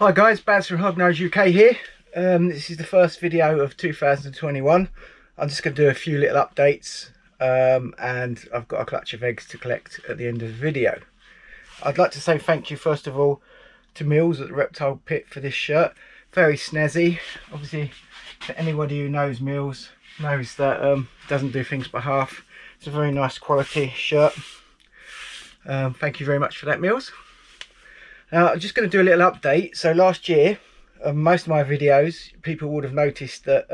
Hi guys, Baz from Hognose UK here. This is the first video of 2021. I'm just going to do a few little updates and I've got a clutch of eggs to collect at the end of the video. I'd like to say thank you first of all to Mills at the Reptile Pit for this shirt. Very snazzy. Obviously, for anybody who knows Mills knows that doesn't do things by half. It's a very nice quality shirt. Thank you very much for that, Mills. Now I'm just going to do a little update. So last year, most of my videos, people would have noticed that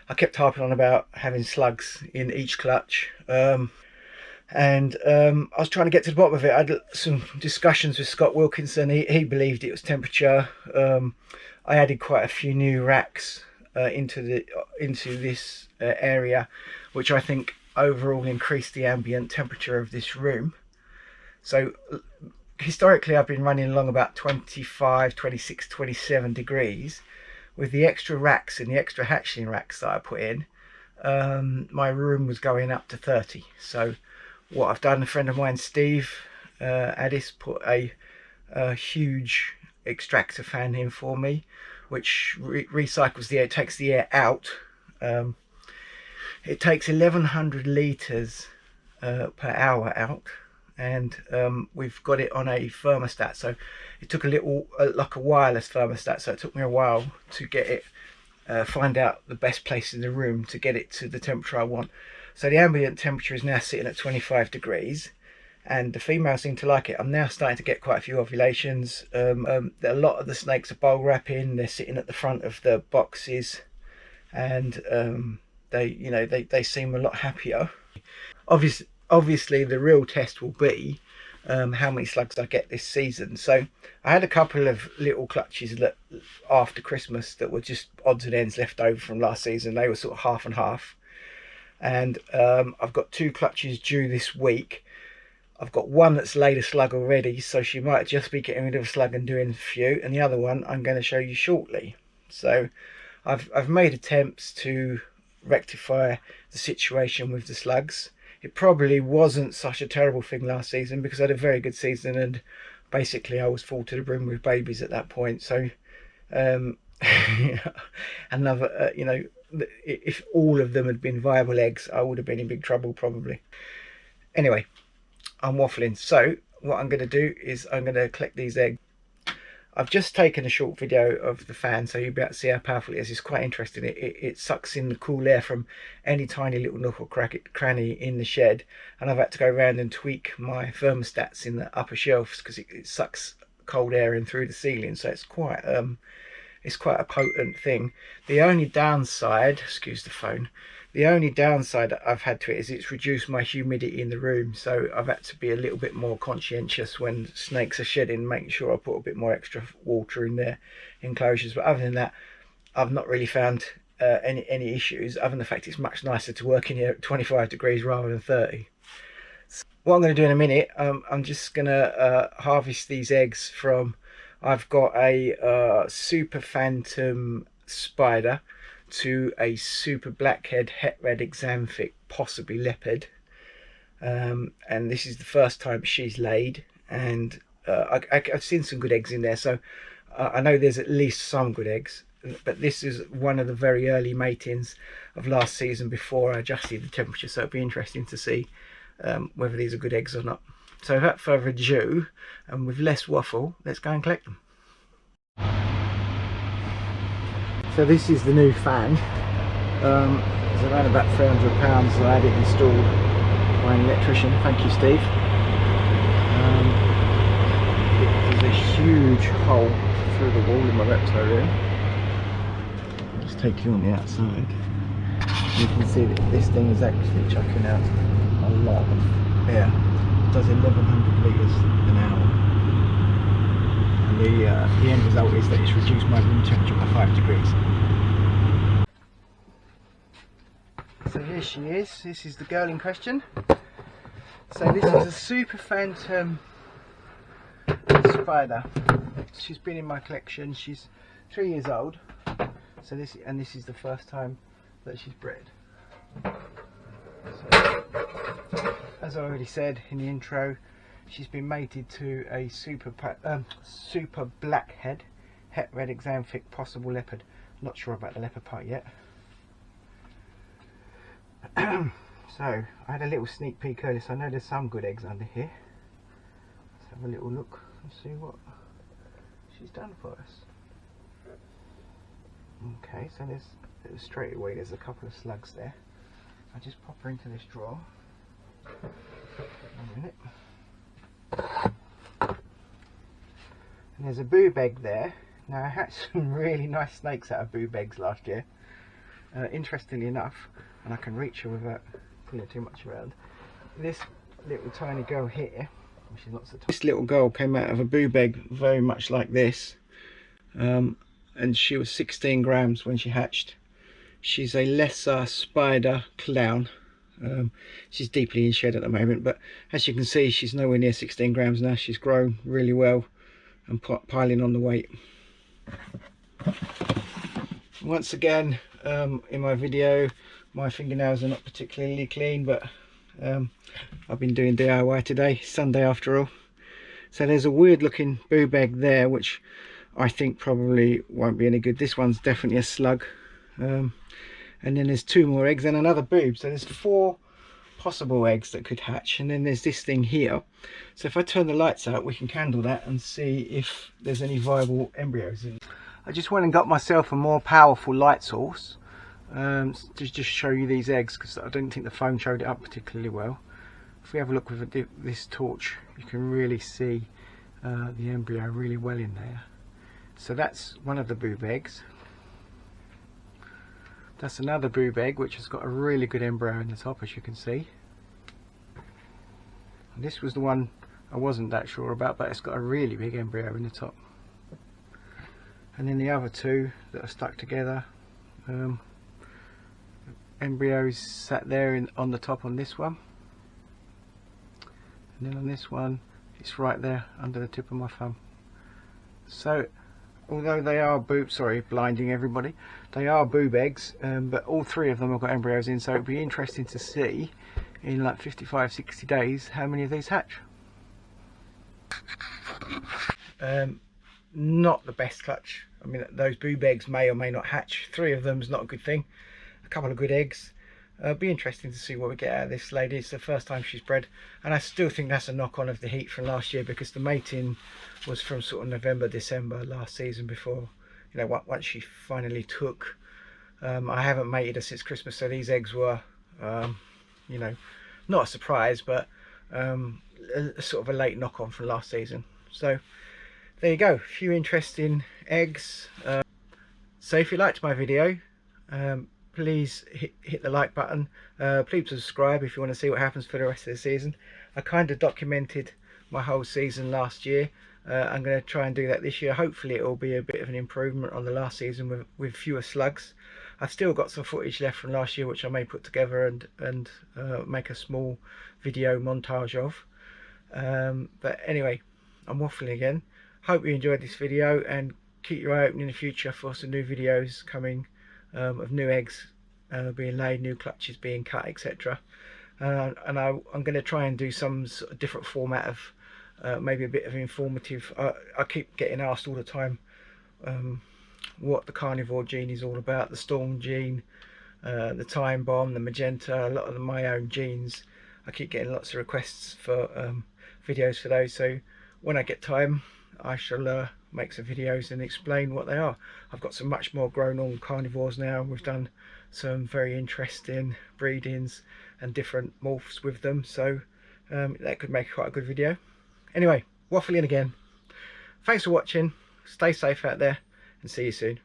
I kept harping on about having slugs in each clutch. I was trying to get to the bottom of it. I had some discussions with Scott Wilkinson. He believed it was temperature. I added quite a few new racks into this area, which I think overall increased the ambient temperature of this room. So historically I've been running along about 25, 26, 27 degrees. With the extra racks and the extra hatchling racks that I put in, my room was going up to 30. So what I've done, a friend of mine, Steve Addis, put a huge extractor fan in for me, which recycles the air, takes the air out. It takes 1100 litres per hour out. And we've got it on a thermostat, so it took a little like a wireless thermostat, so it took me a while to get it find out the best place in the room to get it to the temperature I want. So the ambient temperature is now sitting at 25 degrees and the females seem to like it. I'm now starting to get quite a few ovulations. A lot of the snakes are bowl wrapping, they're sitting at the front of the boxes, and they seem a lot happier. Obviously the real test will be how many slugs I get this season. So I had a couple of little clutches that after Christmas that were just odds and ends left over from last season. They were sort of half and half, and I've got two clutches due this week. I've got one that's laid a slug already, so she might just be getting rid of a slug and doing a few, and the other one I'm going to show you shortly. So I've made attempts to rectify the situation with the slugs. It probably wasn't such a terrible thing last season because I had a very good season and basically I was full to the brim with babies at that point. So another if all of them had been viable eggs, I would have been in big trouble probably. Anyway, I'm waffling. So what I'm going to do is I'm going to collect these eggs. I've just taken a short video of the fan, so you'll be able to see how powerful it is. It's quite interesting. It sucks in the cool air from any tiny little nook or cranny in the shed, and I've had to go around and tweak my thermostats in the upper shelves because it sucks cold air in through the ceiling. So it's quite a potent thing. The only downside, excuse the phone, the only downside that I've had to it is it's reduced my humidity in the room, so I've had to be a little bit more conscientious when snakes are shedding, making sure I put a bit more extra water in their enclosures. But other than that, I've not really found any issues, other than the fact it's much nicer to work in here at 25 degrees rather than 30. So what I'm going to do in a minute, I'm just going to harvest these eggs from, I've got a super phantom spider to a super blackhead het red exanthic, possibly leopard, and this is the first time she's laid, and I've seen some good eggs in there, so I know there's at least some good eggs. But this is one of the very early matings of last season before I adjusted the temperature, so it'll be interesting to see whether these are good eggs or not. So without further ado, and with less waffle, let's go and collect them. So this is the new fan. It's around about £300. I had it installed by an electrician. Thank you, Steve. There's a huge hole through the wall in my reptile room. I'll just take you on the outside. You can see that this thing is actually chucking out a lot of air. It does 1100 litres an hour. And the end result is that it's reduced my room temperature by 5 degrees. So here she is. This is the girl in question. So this is a super phantom spider. She's been in my collection. She's 3 years old. So this is the first time that she's bred. So, as I already said in the intro, she's been mated to a super blackhead het red exanthic, possible leopard. Not sure about the leopard part yet. So I had a little sneak peek earlier, so I know there's some good eggs under here. Let's have a little look and see what she's done for us. Okay, so there's straight away there's a couple of slugs there. I'll just pop her into this drawer. A minute. And there's a boob egg there. Now I had some really nice snakes out of boob eggs last year. Interestingly enough, and I can reach her without pulling too much around. This little tiny girl here, which is not so tiny. This little girl came out of a boob egg very much like this. And she was 16 grams when she hatched. She's a lesser spider clown. She's deeply in shed at the moment, but as you can see, she's nowhere near 16 grams now. She's grown really well and piling on the weight. Once again, in my video, my fingernails are not particularly clean, but I've been doing DIY today, Sunday after all. So there's a weird looking boob egg there, which I think probably won't be any good. This one's definitely a slug. And then there's 2 more eggs and another boob. So there's 4 possible eggs that could hatch. And then there's this thing here. So if I turn the lights out, we can candle that and see if there's any viable embryos in. I just went and got myself a more powerful light source to just show you these eggs, because I don't think the phone showed it up particularly well. If we have a look with this torch, you can really see the embryo really well in there. So that's one of the boob eggs. That's another boob egg which has got a really good embryo in the top, as you can see. And this was the one I wasn't that sure about, but it's got a really big embryo in the top. And then the other 2 that are stuck together, embryos sat there on the top on this one. And then on this one, it's right there under the tip of my thumb. So although they are blinding everybody, they are boob eggs, but all 3 of them have got embryos in, so it'd be interesting to see in like 55-60 days how many of these hatch. Not the best clutch. I mean, those boob eggs may or may not hatch. 3 of them is not a good thing. A couple of good eggs. Be interesting to see what we get out of this lady. It's the first time she's bred, and I still think that's a knock-on of the heat from last year, because the mating was from sort of November, December last season, before, you know, once she finally took. I haven't mated her since Christmas, so these eggs were, you know, not a surprise, but a sort of a late knock-on from last season. So there you go, a few interesting eggs. So if you liked my video, please hit the like button. Please subscribe if you want to see what happens for the rest of the season. I kind of documented my whole season last year. I'm going to try and do that this year. Hopefully it will be a bit of an improvement on the last season with fewer slugs. I've still got some footage left from last year which I may put together and make a small video montage of. But anyway, I'm waffling again. Hope you enjoyed this video, and keep your eye open in the future for some new videos coming of new eggs being laid, new clutches being cut, etc. And I'm going to try and do some sort of different format of maybe a bit of informative. I keep getting asked all the time what the carnivore gene is all about, the storm gene, the time bomb, the magenta, a lot of my own genes. I keep getting lots of requests for videos for those, so when I get time I shall make some videos and explain what they are. I've got some much more grown on carnivores now. We've done some very interesting breedings and different morphs with them, so that could make quite a good video. Anyway, waffling again. Thanks for watching, stay safe out there, and see you soon.